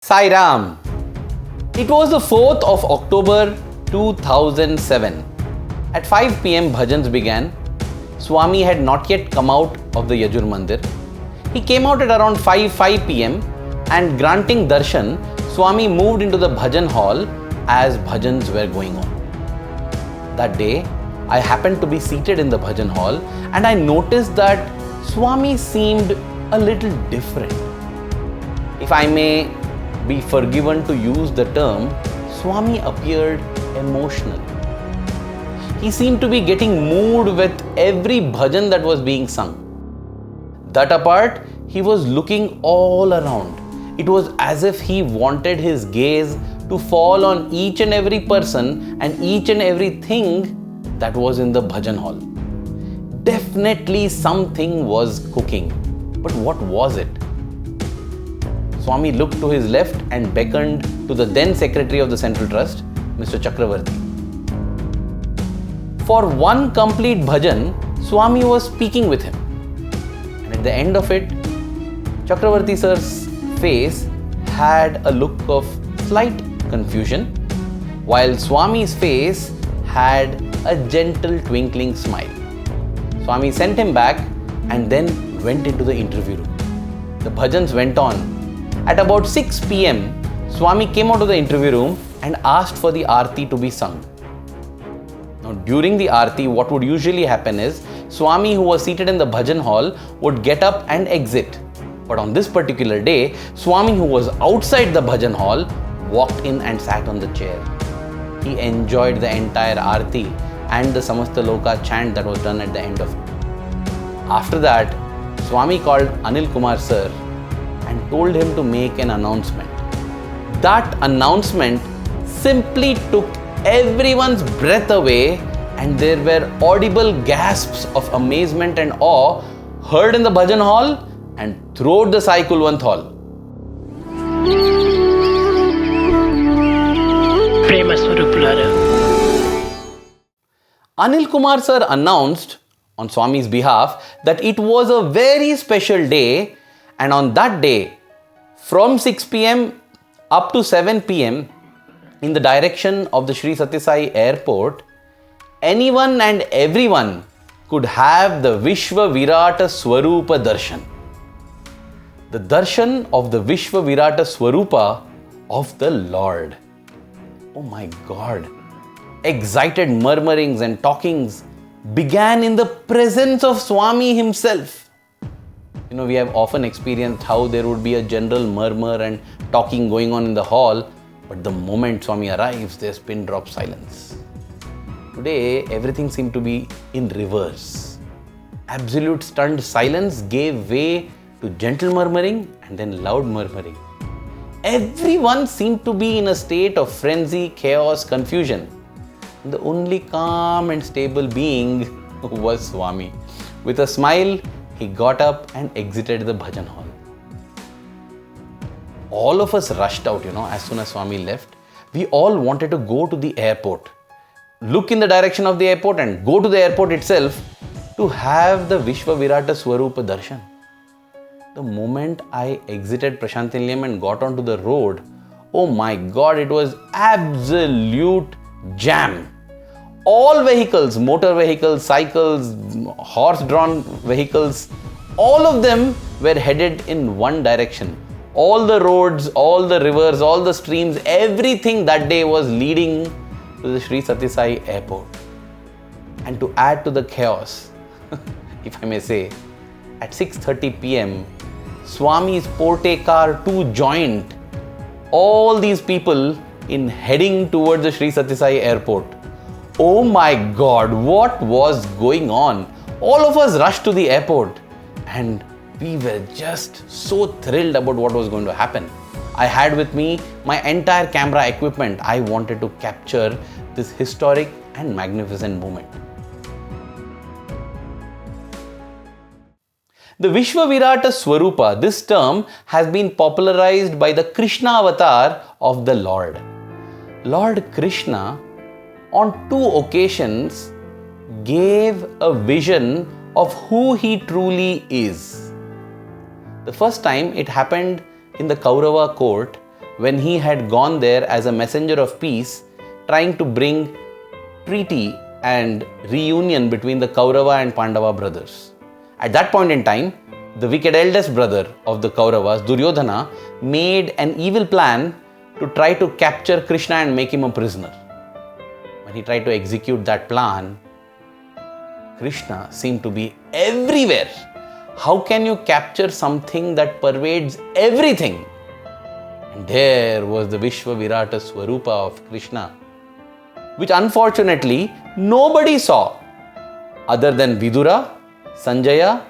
Sai Ram. It was the 4th of October 2007. At 5 pm bhajans began. Swami had not yet come out of the Yajur Mandir. He came out at around 5 pm and granting darshan, Swami moved into the bhajan hall as bhajans were going on. That day, I happened to be seated in the bhajan hall and I noticed that Swami seemed a little different. If I may be forgiven to use the term, Swami appeared emotional. He seemed to be getting moved with every bhajan that was being sung. That apart, he was looking all around. It was as if he wanted his gaze to fall on each and every person and each and everything that was in the bhajan hall. Definitely something was cooking. But what was it? Swami looked to his left and beckoned to the then Secretary of the Central Trust, Mr. Chakravarti. For one complete bhajan, Swami was speaking with him. And at the end of it, Chakravarti sir's face had a look of slight confusion, while Swami's face had a gentle twinkling smile. Swami sent him back and then went into the interview room. The bhajans went on. At about 6 pm, Swami came out of the interview room and asked for the aarti to be sung. Now, during the aarti, what would usually happen is Swami, who was seated in the bhajan hall, would get up and exit. But on this particular day, Swami, who was outside the bhajan hall, walked in and sat on the chair. He enjoyed the entire aarti and the Samasta Loka chant that was done at the end of it. After that, Swami called Anil Kumar sir and told him to make an announcement. That announcement simply took everyone's breath away, and there were audible gasps of amazement and awe heard in the bhajan hall and throughout the Sai Kulwant hall. Anil Kumar sir announced on Swami's behalf that it was a very special day, and on that day, from 6 pm up to 7 pm, in the direction of the Sri Sathya Sai Airport, anyone and everyone could have the Vishwa Viraata Swaroopa Darshan. The darshan of the Vishwa Viraata Swaroopa of the Lord. Oh my God! Excited murmurings and talkings began in the presence of Swami himself. We have often experienced how there would be a general murmur and talking going on in the hall, but the moment Swami arrives, there's pin drop silence. Today, everything seemed to be in reverse. Absolute stunned silence gave way to gentle murmuring and then loud murmuring. Everyone seemed to be in a state of frenzy, chaos, confusion. The only calm and stable being was Swami. With a smile, he got up and exited the bhajan hall. All of us rushed out, as soon as Swami left. We all wanted to go to the airport, look in the direction of the airport and go to the airport itself to have the Vishwa Viraata Swaroopa Darshan. The moment I exited Prashanti Nilayam and got onto the road, oh my God, it was absolute jam. All vehicles, motor vehicles, cycles, horse-drawn vehicles, all of them were headed in one direction. All the roads, all the rivers, all the streams, everything that day was leading to the Sri Sathya Sai Airport. And to add to the chaos, if I may say, at 6:30 pm, Swami's Porte car too joined all these people in heading towards the Sri Sathya Sai Airport. Oh my God, what was going on? All of us rushed to the airport and we were just so thrilled about what was going to happen. I had with me my entire camera equipment. I wanted to capture this historic and magnificent moment. The Vishwa Viraata Swaroopa, this term has been popularized by the Krishna avatar of the Lord. Lord Krishna, on 2 occasions, gave a vision of who he truly is. The first time it happened in the Kaurava court when he had gone there as a messenger of peace, trying to bring treaty and reunion between the Kaurava and Pandava brothers. At that point in time, the wicked eldest brother of the Kauravas, Duryodhana, made an evil plan to try to capture Krishna and make him a prisoner. When he tried to execute that plan, Krishna seemed to be everywhere. How can you capture something that pervades everything? And there was the Vishwa Viraata Swaroopa of Krishna, which unfortunately nobody saw other than Vidura, Sanjaya,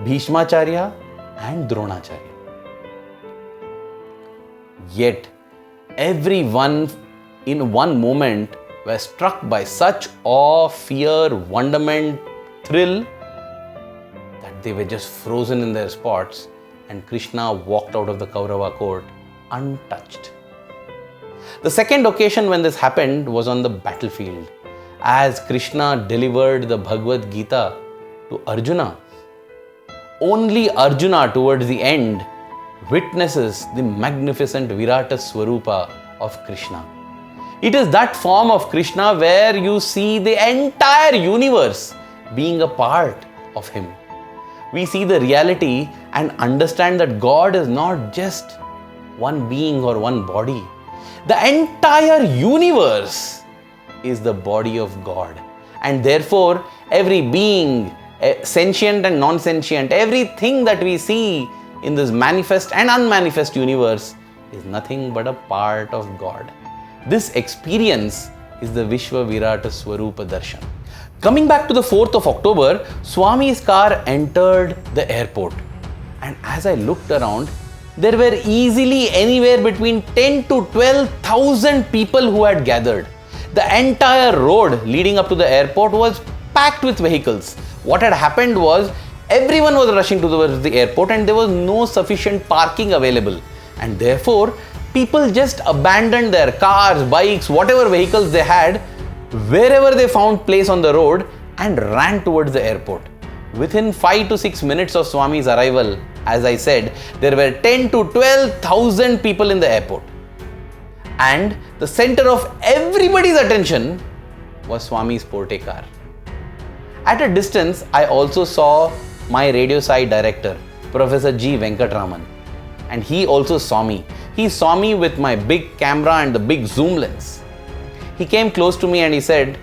Bhishmacharya and Dronacharya. Yet everyone in one moment were struck by such awe, fear, wonderment, thrill that they were just frozen in their spots, and Krishna walked out of the Kaurava court untouched. The second occasion when this happened was on the battlefield, as Krishna delivered the Bhagavad Gita to Arjuna. Only Arjuna towards the end witnesses the magnificent Virata Swaroopa of Krishna. It is that form of Krishna where you see the entire universe being a part of him. We see the reality and understand that God is not just one being or one body. The entire universe is the body of God. And therefore, every being, sentient and non-sentient, everything that we see in this manifest and unmanifest universe is nothing but a part of God. This experience is the Vishwa Viraata Swaroopa Darshan. Coming back to the 4th of October, Swami's car entered the airport. And as I looked around, there were easily anywhere between 10 to 12,000 people who had gathered. The entire road leading up to the airport was packed with vehicles. What had happened was everyone was rushing towards the airport and there was no sufficient parking available. And therefore, people just abandoned their cars, bikes, whatever vehicles they had, wherever they found place on the road and ran towards the airport. Within 5 to 6 minutes of Swami's arrival, as I said, there were 10 to 12,000 people in the airport. And the center of everybody's attention was Swami's Porte car. At a distance, I also saw my Radio Sai director, Professor G. Venkatraman. And he also saw me. He saw me with my big camera and the big zoom lens. He came close to me and he said,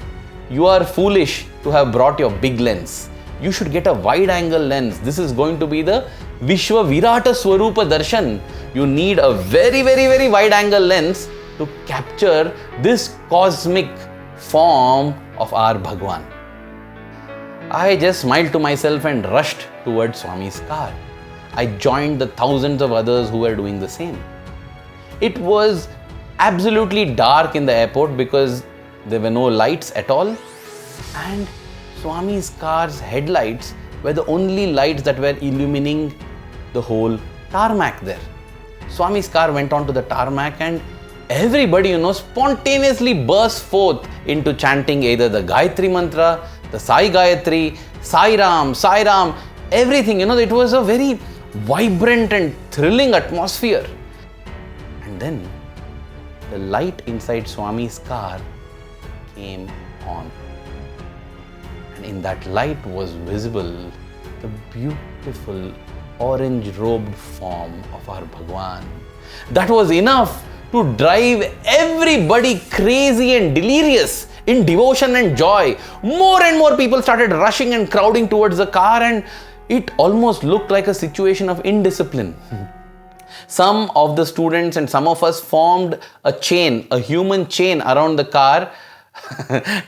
"You are foolish to have brought your big lens. You should get a wide angle lens. This is going to be the Vishwa Viraata Swaroopa Darshan. You need a very, very, very wide angle lens to capture this cosmic form of our Bhagwan." I just smiled to myself and rushed towards Swami's car. I joined the thousands of others who were doing the same. It was absolutely dark in the airport because there were no lights at all, and Swami's car's headlights were the only lights that were illumining the whole tarmac there. Swami's car went onto the tarmac and everybody, spontaneously burst forth into chanting either the Gayatri Mantra, the Sai Gayatri, Sai Ram, everything. It was a very vibrant and thrilling atmosphere. And then the light inside Swami's car came on. And in that light was visible the beautiful orange-robed form of our Bhagwan. That was enough to drive everybody crazy and delirious in devotion and joy. More and more people started rushing and crowding towards the car, and it almost looked like a situation of indiscipline. Some of the students and some of us formed a human chain around the car,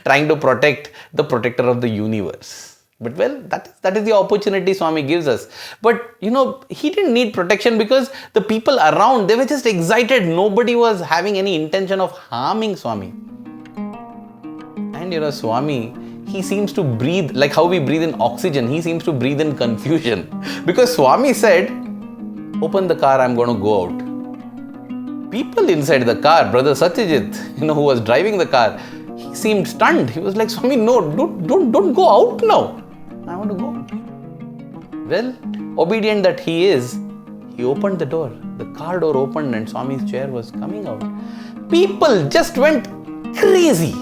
trying to protect the protector of the universe. But that is the opportunity Swami gives us. But he didn't need protection because the people around, they were just excited. Nobody was having any intention of harming Swami. And Swami, he seems to breathe like how we breathe in oxygen. He seems to breathe in confusion. Because Swami said, "Open the car, I'm going to go out." People inside the car, Brother Satyajit, who was driving the car, he seemed stunned. He was like, "Swami, no, don't go out now. I want to go out." Well, obedient that he is, He opened the door. The car door opened and Swami's chair was coming out. People just went crazy.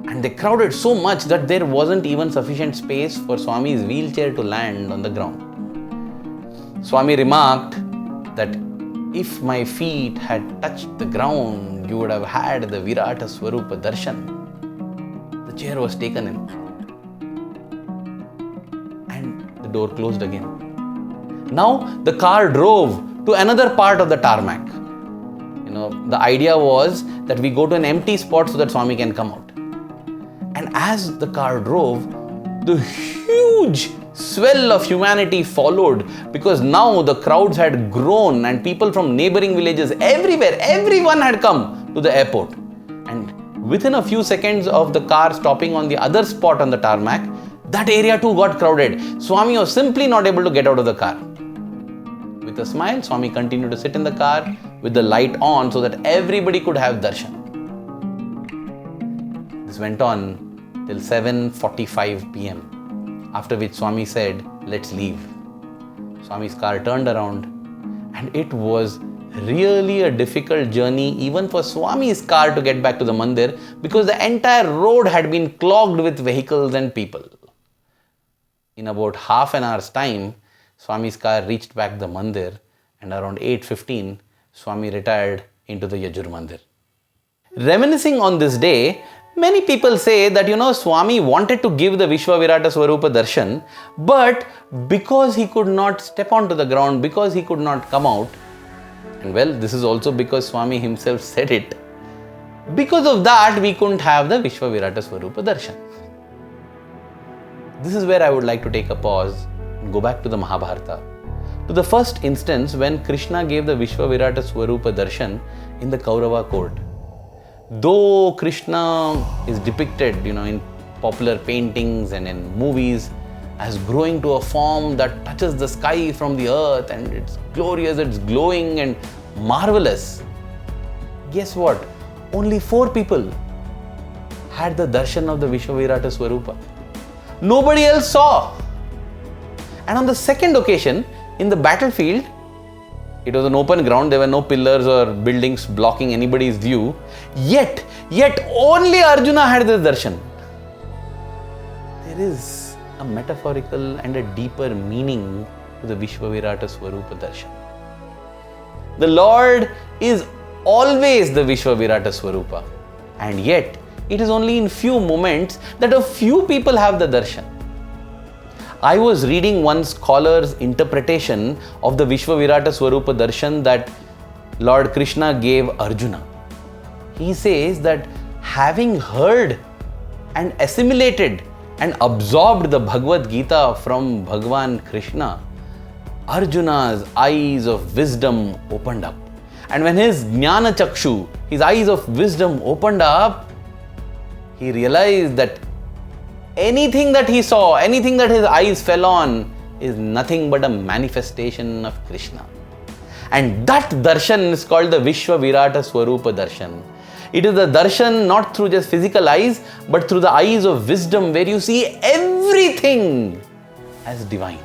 And they crowded so much that there wasn't even sufficient space for Swami's wheelchair to land on the ground. Swami remarked that if my feet had touched the ground, you would have had the Viraata Swaroopa Darshan. The chair was taken in. And the door closed again. Now the car drove to another part of the tarmac. The idea was that we go to an empty spot so that Swami can come out. And as the car drove, the huge swell of humanity followed, because now the crowds had grown and people from neighbouring villages everywhere, everyone had come to the airport. And within a few seconds of the car stopping on the other spot on the tarmac, that area too got crowded. Swami was simply not able to get out of the car. With a smile, Swami continued to sit in the car with the light on so that everybody could have darshan. This went on till 7:45 p.m. After which Swami said, "Let's leave." Swami's car turned around, and it was really a difficult journey even for Swami's car to get back to the mandir, because the entire road had been clogged with vehicles and people. In about half an hour's time, Swami's car reached back the mandir, and around 8:15, Swami retired into the Yajur Mandir. Reminiscing on this day, many people say that Swami wanted to give the Vishwa Viraata Swaroopa Darshan, but because he could not step onto the ground, because he could not come out, and well, this is also because Swami himself said it, because of that we couldn't have the Vishwa Viraata Swaroopa Darshan. This is where I would like to take a pause and go back to the Mahabharata, to the first instance when Krishna gave the Vishwa Viraata Swaroopa Darshan in the Kaurava court. Though Krishna is depicted, in popular paintings and in movies as growing to a form that touches the sky from the earth, and it's glorious, it's glowing and marvelous. Guess what? Only 4 people had the darshan of the Vishwa Viraata Swarupa. Nobody else saw. And on the second occasion, in the battlefield, it was an open ground, there were no pillars or buildings blocking anybody's view. Yet only Arjuna had this darshan. There is a metaphorical and a deeper meaning to the Vishwa Viraata Swaroopa Darshan. The Lord is always the Vishwa Viraata Swarupa, and yet it is only in few moments that a few people have the darshan. I was reading one scholar's interpretation of the Vishwa Viraata Swaroopa Darshan that Lord Krishna gave Arjuna. He says that having heard and assimilated and absorbed the Bhagavad Gita from Bhagwan Krishna, Arjuna's eyes of wisdom opened up. And when his Jnana Chakshu, his eyes of wisdom opened up, he realized that anything that he saw, anything that his eyes fell on, is nothing but a manifestation of Krishna. And that darshan is called the Vishwa Viraata Swaroopa Darshan. It is the darshan not through just physical eyes, but through the eyes of wisdom, where you see everything as divine.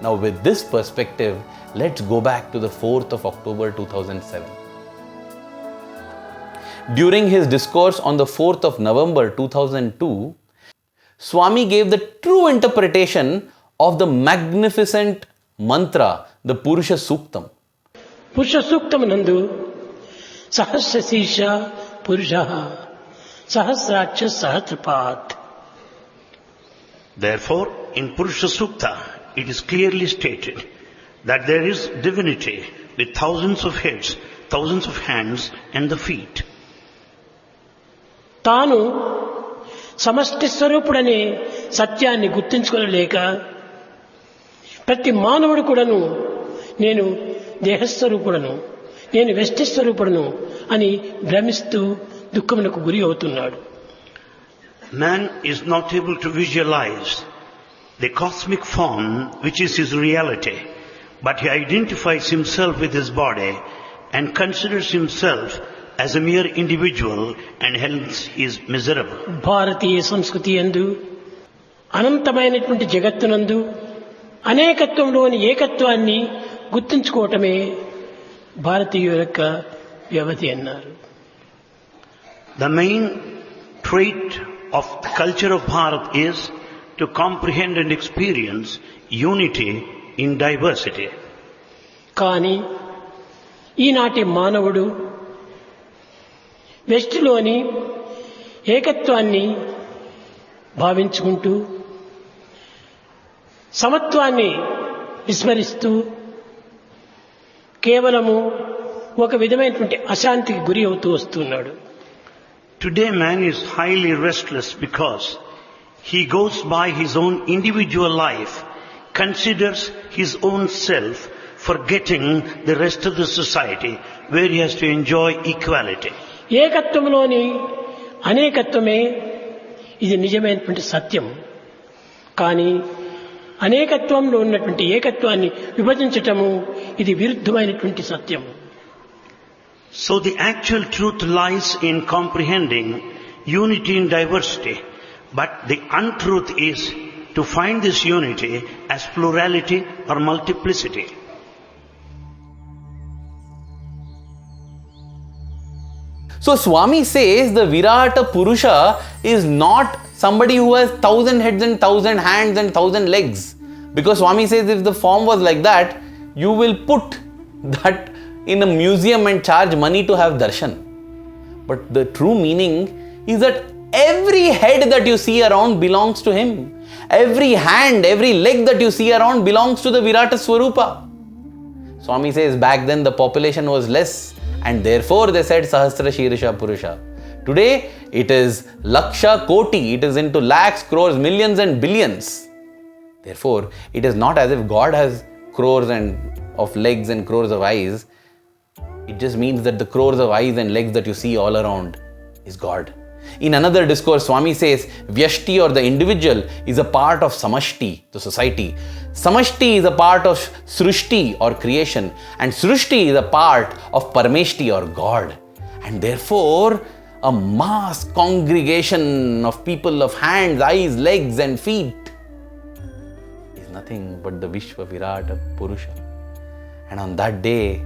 Now with this perspective, let's go back to the 4th of October 2007. During his discourse on the 4th of November 2002, Swami gave the true interpretation of the magnificent mantra, the Purusha Suktam. Purusha Suktam nandu sahasra sisha purushaha sahasraksha sahatrapat. Therefore, in Purusha Sukta, it is clearly stated that there is divinity with thousands of heads, thousands of hands and the feet. తాను సమష్టి స్వరూపుడనే సత్యాన్ని గుర్తించుకోలేక ప్రతి మానవుడు కూడాను నేను దేహస్వరూపుడను, నేను వ్యష్టి స్వరూపుడను అని భ్రమిస్తూ దుఃఖమునకు గురి అవుతున్నాడు. Man is not able to visualize the cosmic form which is his reality, but he identifies himself with his body and considers himself as a mere individual, and hence he is miserable. భారతీయ సంస్కృతి యందు అనంతమైనటువంటి జగత్తునందు అనేకత్వంలోని ఏకత్వాన్ని గుర్తుంచుకోవటమే భారతీయుల యొక్క వ్యవధి అన్నారు. The main trait of the culture of Bharat is to comprehend and experience unity in diversity. కానీ ఈనాటి మానవుడు వెస్ట్లోని ఏకత్వాన్ని భావించుకుంటూ సమత్వాన్ని విస్మరిస్తూ కేవలము ఒక విధమైనటువంటి అశాంతికి గురి అవుతూ వస్తున్నాడు. Today man is highly restless because he goes by his own individual life, considers his own self, forgetting the rest of the society where he has to enjoy equality. ఏకత్వంలోని అనేకత్వమే ఇది నిజమైనటువంటి సత్యం. కానీ అనేకత్వంలో ఉన్నటువంటి ఏకత్వాన్ని విభజించటము ఇది విరుద్ధమైనటువంటి సత్యం. So the actual truth lies in comprehending unity in diversity, but the untruth is to find this unity as plurality or multiplicity. So Swami says the Virata Purusha is not somebody who has 1,000 heads and 1,000 hands and 1,000 legs. Because Swami says if the form was like that, you will put that in a museum and charge money to have darshan. But the true meaning is that every head that you see around belongs to him. Every hand, every leg that you see around belongs to the Virata Swaroopa. Swami says back then the population was less and therefore they said Sahasra Shirsha Purusha. Today it is Laksha Koti, it is into lakhs, crores, millions and billions. Therefore it is not as if God has crores and of legs and crores of eyes. It just means that the crores of eyes and legs that you see all around is God. In another discourse, Swami says, Vyashti or the individual is a part of Samashti, the society. Samashti is a part of Srushti or creation. And Srushti is a part of Parameshti or God. And therefore, a mass congregation of people of hands, eyes, legs and feet is nothing but the Vishwa Viraata Purusha. And on that day,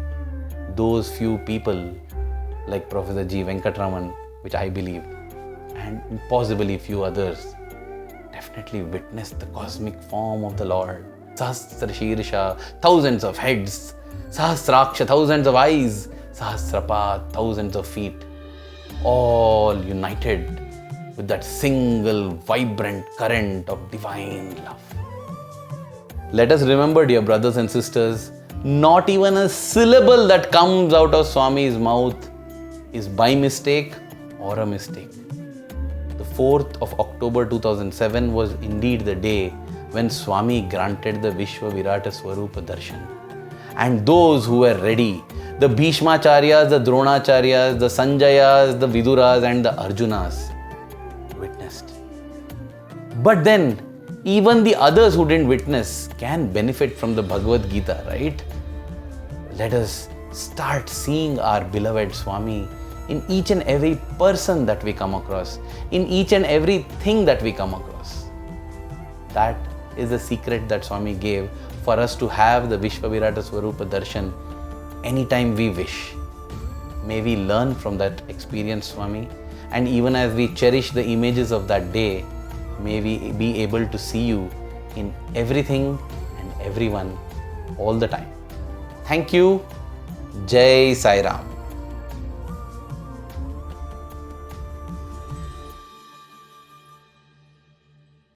those few people like Professor G. Venkatraman, which I believe, and possibly few others, definitely witnessed the cosmic form of the Lord. Sahasra Shirsha, thousands of heads. Sahasraksha, thousands of eyes. Sahasrapa, thousands of feet. All united with that single vibrant current of divine love. Let us remember, dear brothers and sisters, not even a syllable that comes out of Swami's mouth is by mistake or a mistake. The 4th of October 2007 was indeed the day when Swami granted the Vishwa Viraata Swaroopa Darshan. And those who were ready, the Bhishmacharyas, the Dronacharyas, the Sanjayas, the Viduras and the Arjunas witnessed. But then, even the others who didn't witness can benefit from the Bhagavad Gita, right? Let us start seeing our beloved Swami in each and every person that we come across, in each and everything that we come across. That is the secret that Swami gave for us to have the Vishwa Viraata Swaroopa Darshan anytime we wish. May we learn from that experience, Swami, and even as we cherish the images of that day, may we be able to see you in everything and everyone all the time. Thank you. Jai Sai Ram.